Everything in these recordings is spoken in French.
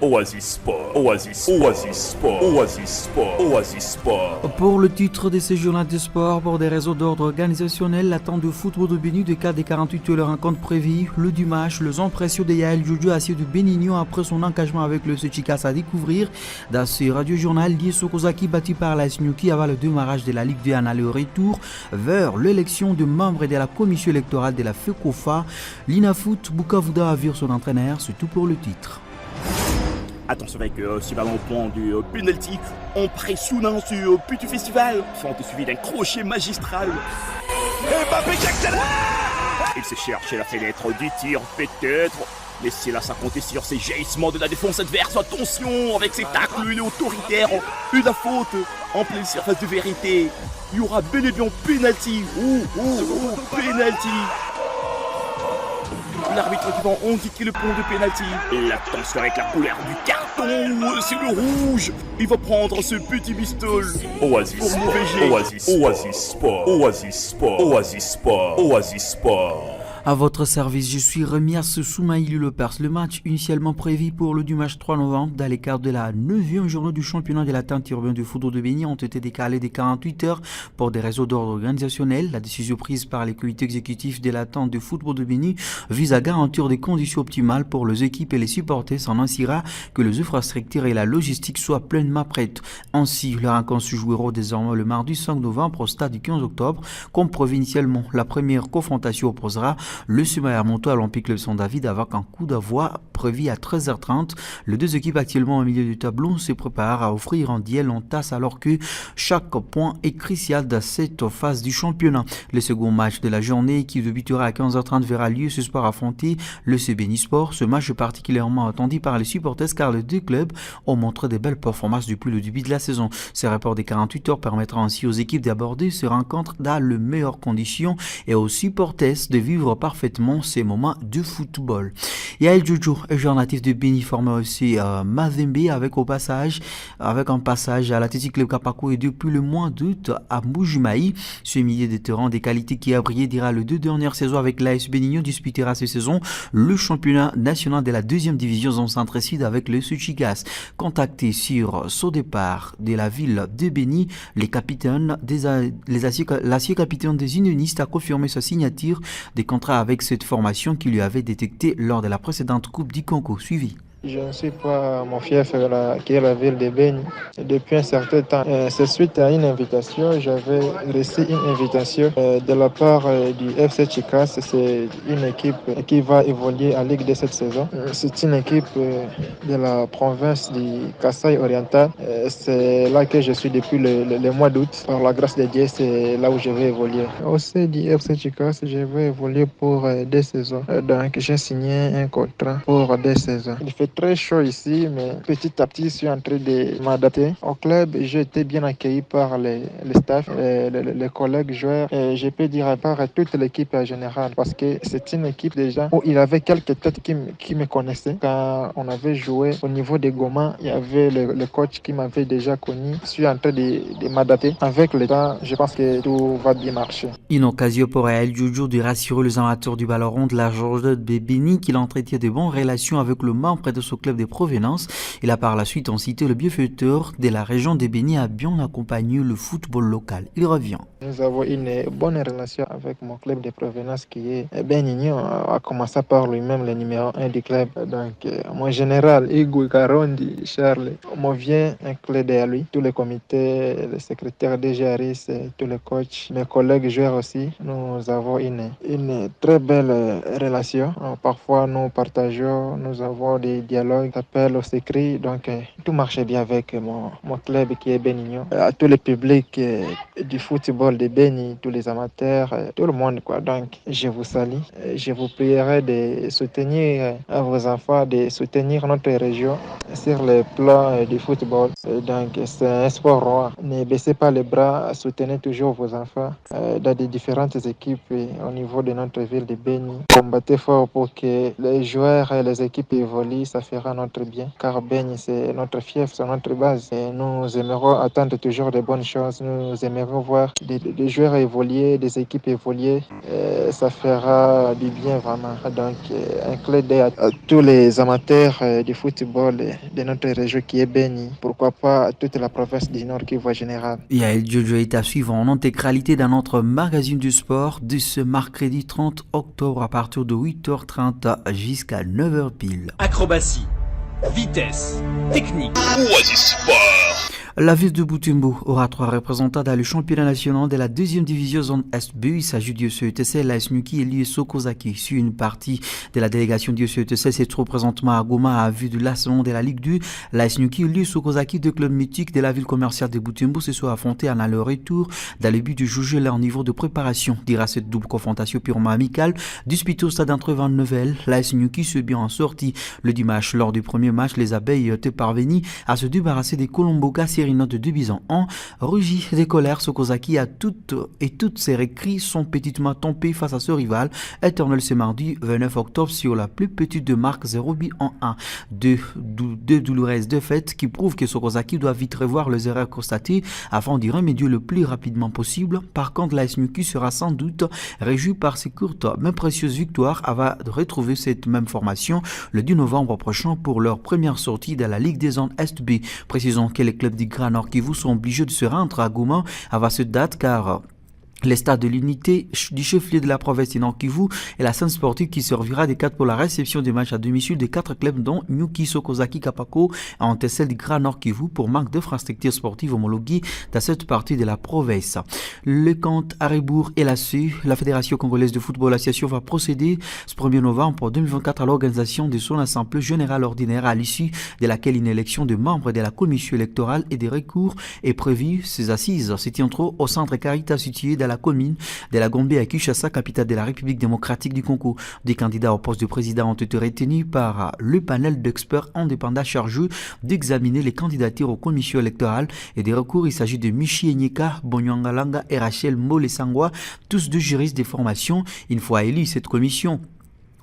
Oasis Sport, Oasis Sport, Oasis Sport, Oasis Sport. Pour le titre de ce journal de sport, pour des raisons d'ordre organisationnel, l'attente de football de Béni de 4 des 48 heures rencontre prévue le dimanche. Les impressions de Yael Jojo assis de Bénignon après son engagement avec le Suchikas à découvrir dans ce radio-journal lié Sokozaki battu par la Snuki avant le démarrage de la Ligue 2 en aller-retour vers l'élection de membres de la commission électorale de la FECOFA. L'INAFOOT Bukavuda a vu son entraîneur, c'est tout pour le titre. Attention avec ce ballon au point du penalty impressionnant ce petit festival, fente suivi d'un crochet magistral. Et Mbappé qui accélère. Il se cherche la fenêtre du tir peut-être, mais c'est là ça compter sur ses jaillissements de la défense adverse. Attention avec ses tacles, il est autoritaire, une faute en pleine surface de vérité. Il y aura bel et bien penalty. Penalty. L'arbitre qui va indiquer le point de pénalty. L'attention avec la couleur du carton, c'est le rouge. Il va prendre ce petit bistol. Oasis pour Sport, Oasis Sport, Oasis Sport, Oasis Sport, Oasis Sport. À votre service, je suis Remias Soumaïli Lepers. Le match initialement prévu pour le dimanche 3 novembre dans les quarts de la 9e journée du championnat de la tente urbaine de football de Béni ont été décalés de 48 heures pour des raisons d'ordre organisationnel. La décision prise par les comités exécutifs de la tente de football de Béni vise à garantir des conditions optimales pour les équipes et les supporters, s'en assurera que les infrastructures et la logistique soient pleinement prêtes. Ainsi, la rencontre se jouera désormais le mardi 5 novembre au stade du 15 octobre. Comme prévu initialement, la première confrontation opposera le Sumaya Monto à l'Olympique Club Saint David avec un coup d'envoi prévu à 13h30. Les deux équipes actuellement au milieu du tableau se préparent à offrir un duel en tasse alors que chaque point est crucial dans cette phase du championnat. Le second match de la journée qui débutera à 15h30 verra lieu ce soir affronter le CBNI Sport. Ce match est particulièrement attendu par les supporters car les deux clubs ont montré de belles performances depuis le début de la saison. Ce rapport des 48 heures permettra ainsi aux équipes d'aborder ce rencontre dans les meilleures conditions et aux supporters de vivre parfaitement ces moments de football. Yael Jojo est joueur natif de Béni, formé aussi Mazembe avec un passage à l'Athletic Club Kapako et depuis le mois d'août à Mbujimaï. Ce milieu de terrain des qualités qui a brillé dira les deux dernières saisons avec l'AS Bénignon disputera cette saison le championnat national de la 2e division zone centre-sud avec le Suchigas. Contacté sur son départ de la ville de Béni, l'ancien capitaine des Unionistes a confirmé sa signature des contrats avec cette formation qui lui avait détecté lors de la précédente Coupe du Congo suivie. Je ne suis pas mon fief qui est la ville de Béni depuis un certain temps. C'est suite à une invitation, j'avais reçu une invitation de la part du FC Chicas. C'est une équipe qui va évoluer en Ligue de cette saison. C'est une équipe de la province du Kasaï oriental. C'est là que je suis depuis le mois d'août. Par la grâce de Dieu, c'est là où je vais évoluer. Au sein du FC Chicas, je vais évoluer pour 2 saisons. Donc j'ai signé un contrat pour 2 saisons. Il fait très chaud ici, mais petit à petit, je suis en train de m'adapter. Au club, j'ai été bien accueilli par les staffs, les collègues joueurs, et je peux dire par toute l'équipe en général, parce que c'est une équipe déjà où il y avait quelques têtes qui me connaissaient. Quand on avait joué au niveau des Goma, il y avait le coach qui m'avait déjà connu. Je suis en train de m'adapter. Avec le temps, je pense que tout va bien marcher. Une occasion pour Yael Jojo de rassurer les amateurs du ballon rond de la Georges de Béni qu'il entretient de bonnes relations avec le membre de son club de provenance. Il a par la suite cité le bienfaiteur de la région de Béni a bien accompagné le football local. Il revient. Nous avons une bonne relation avec mon club de provenance qui est Bénignon, à commencer par lui-même le numéro 1 du club. Donc, mon général Igou Karondi, Charles, on vient un club derrière lui. Tous les comités, le secrétaire de Jaris, tous les coachs, mes collègues joueurs aussi. Nous avons une très belle relation. Parfois, nous partageons, nous avons des dialogues, appels au secret. Donc, tout marche bien avec mon club qui est Bénignon. À tous les publics du football de Béni, tous les amateurs, tout le monde, quoi. Donc, je vous salue. Je vous prierai de soutenir vos enfants, de soutenir notre région sur le plan du football. Donc, c'est un sport roi. Ne baissez pas les bras, soutenez toujours vos enfants dans les différentes équipes au niveau de notre ville de Béni. Combattez fort pour que les joueurs et les équipes évoluent. Ça fera notre bien, car Beigne, c'est notre fief, c'est notre base. Et nous aimerons attendre toujours de bonnes choses. Nous aimerons voir des joueurs évoluer, des équipes évoluer. Ça fera du bien vraiment. Donc, un clin d'œil à tous les amateurs du football de notre région qui est Beigne. Pourquoi pas à toute la province du Nord Kivu en général. Yael Jojo est à suivre en intégralité dans notre magazine du sport de ce mercredi 30 octobre à partir de 8h30 jusqu'à 9h pile. Acrobatie, vitesse, technique. Oasis Sport. La ville de Butembo aura 3 représentants dans le championnat national de la deuxième division zone Est-B. Il s'agit du CETC, l'AS Nuki et l'USO Kozaki. Sur une partie de la délégation du CETC se trouve présentement à Goma à vue du lancement de la Ligue 2. L'AS Nuki et l'USO Kozaki, deux clubs mythiques de la ville commerciale de Butembo, se sont affrontés en aller-retour dans le but de juger leur niveau de préparation. Dira cette double confrontation purement amicale disputée au stade d'Entre-Van-Neuvelle. L'AS Nuki se bien en sortie le dimanche. Lors du premier match, les abeilles étaient parvenues à se débarrasser des Colomboka note de 2 buts en 1. Rugi des colères, Sokozaki a toutes ses récrits sont petitement tombés face à ce rival éternel ce mardi 29 octobre sur la plus petite de marque 0 buts en 1. Deux douloureuses défaites qui prouvent que Sokozaki doit vite revoir les erreurs constatées afin d'y remédier le plus rapidement possible. Par contre, l'AS Nuki sera sans doute réjoui par ces courtes mais précieuses victoires avant de retrouver cette même formation le 10 novembre prochain pour leur première sortie dans la Ligue des zones Est-B. Précisons que les clubs du Grand Nord Kivu sont obligés de se rendre à Goma avant cette date car les stades de l'unité du chef-lieu de la province du Nord Kivu et la scène sportive qui servira des cadres pour la réception des matchs à domicile des 4 clubs dont Nyuki, Sokozaki, Kapako en celle du Grand Nord Kivu pour manque d'infrastructures sportives homologuées dans cette partie de la province. Le compte à rebours est là-dessus. La Fédération congolaise de football association va procéder ce 1er novembre 2024 à l'organisation de son assemblée générale ordinaire à l'issue de laquelle une élection de membres de la commission électorale et des recours est prévue. Ces assises se tiendront au centre Caritas situé dans la commune de la Gombe à Kinshasa, capitale de la République démocratique du Congo. Des candidats au poste de président ont été retenus par le panel d'experts indépendants chargés d'examiner les candidatures aux commissions électorales et des recours. Il s'agit de Michi Enyeka, Bonyangalanga et Rachel Mole-Sangwa, tous deux juristes de formation. Une fois élus, cette commission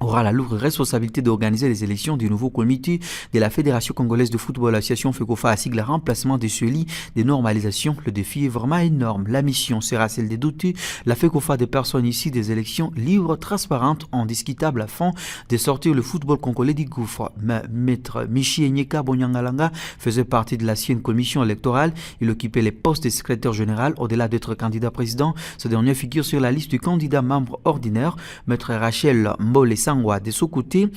aura la lourde responsabilité d'organiser les élections du nouveau comité de la Fédération congolaise de football association FECOFA ainsi que le remplacement de celui des normalisations. Le défi est vraiment énorme. La mission sera celle de doter la FECOFA des personnes ici des élections libres, transparentes, indiscutables afin de sortir le football congolais du gouffre. Maître Michi Enyeka Bonyangalanga faisait partie de l'ancienne commission électorale. Il occupait les postes de secrétaire général. Au-delà d'être candidat président, ce dernier figure sur la liste du candidat membre ordinaire. Maître Rachel Mole-Sangwa de son côté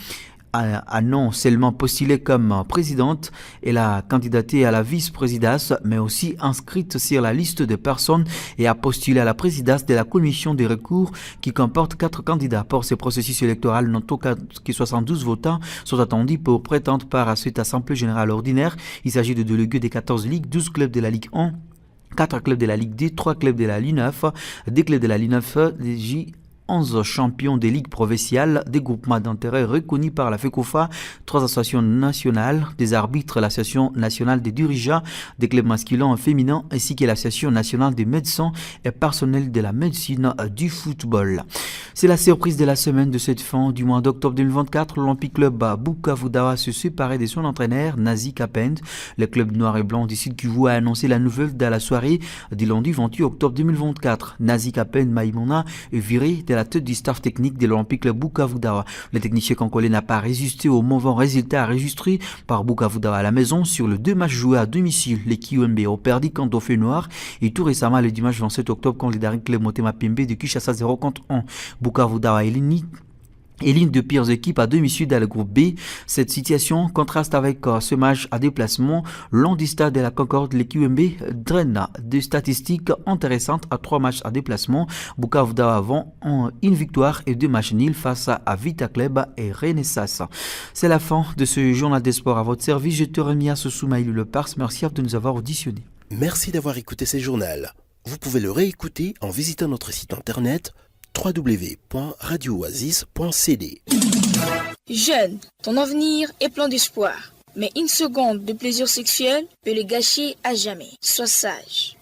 a non seulement postulé comme présidente, elle a candidaté à la vice-présidence, mais aussi inscrite sur la liste des personnes et a postulé à la présidence de la commission des recours qui comporte 4 candidats. Pour ce processus électoral, notons que 72 votants sont attendus pour prétendre par à cette assemblée générale ordinaire. Il s'agit de délégués des 14 ligues, 12 clubs de la Ligue 1, 4 clubs de la Ligue D, 3 clubs de la Ligue 9, 2 clubs de la Ligue 9, des J 11 champions des ligues provinciales, des groupements d'intérêt reconnus par la FECOFA, 3 associations nationales, des arbitres, l'association nationale des dirigeants, des clubs masculins et féminins, ainsi que l'association nationale des médecins et personnels de la médecine du football. C'est la surprise de la semaine de cette fin du mois d'octobre 2024. L'Olympique Club Bukavu Dawa se séparait de son entraîneur, Nazi Kapend. Le club noir et blanc du Sud Kivu a annoncé la nouvelle dans la soirée du lundi 28 octobre 2024. Nazi Kapend Maïmona est viré de la tête du staff technique de l'Olympique Club Bukavu Dawa. Le technicien congolais n'a pas résisté au mauvais résultat enregistré par Bukavu Dawa à la maison sur les 2 matchs joués à domicile. Les KUMB ont perdu contre Dauphin Noir et tout récemment le dimanche 27 octobre contre les Daring Club Motema Pembe de Kinshasa 0 contre 1. Bukavu Dawa est l'une des pires équipes à domicile dans le groupe B. Cette situation contraste avec ce match à déplacement long du stade de la Concorde. Les QMB drainent des statistiques intéressantes à 3 matchs à déplacement. Bukavu Dawa avant une victoire et 2 matchs nuls face à Vita Club et Renaissance. C'est la fin de ce journal des sports à votre service. Je te remercie à ce Soumaïlou Le Pars. Merci de nous avoir auditionnés. Merci d'avoir écouté ce journal. Vous pouvez le réécouter en visitant notre site internet www.radiooasis.cd. Jeune, ton avenir est plein d'espoir. Mais une seconde de plaisir sexuel peut le gâcher à jamais. Sois sage.